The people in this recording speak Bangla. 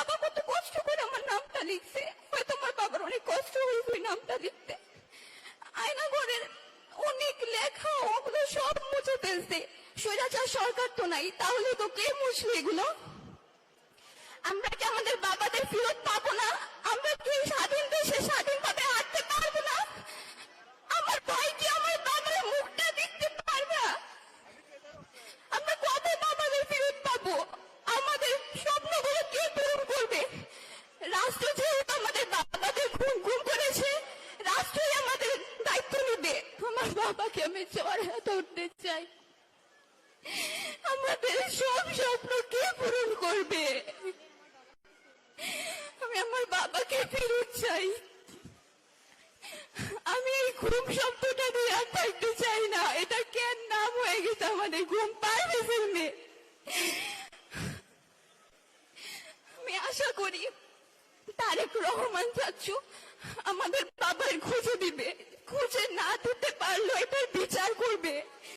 বাবা কত কষ্ট করে আমার নামটা লিখছে, হয়তো আমার বাবার অনেক কষ্ট হয়েছে ওই নামটা লিখতে। আয়না ঘরের অনেক লেখা ওগুলো সব মুছে ফেলছে। স্বৈরাচার সরকার তো নাই, তাহলে তো কে মুছলো এগুলো? আমরা কি আমাদের বাবাদের ফেরত পাবো না? আমরা কি স্বাধীন দেশে স্বাধীনভাবে হাঁটতে পারবো না? আমার ভাই কি আমার বাবার মুখটা দেখতে পারবে? আমরা কবে বাবাদের ফেরত পাবো? আমাদের স্বপ্নগুলো কে পূরণ করবে? রাষ্ট্র যেহেতু আমাদের বাবাদের গুম করেছে, রাষ্ট্রই আমাদের দায়িত্ব নেবে। আমার বাবাকে আমি চড়াতে উঠতে চাই। আমাদের সব স্বপ্ন কে পূরণ করবে? আমি আমার বাবাকে ফেরত চাই। আমি এই ঘুম শব্দটা দিয়ে আর থাকতে চাই না। এটা কেন নাম হয়ে গেছে আমাদের, ঘুম পারবে ফেলবে। আমি আশা করি তারেক রহমান চাচ্ছু আমাদের বাবার খুঁজে দিবে। খুঁজে না দিতে পারলো এটার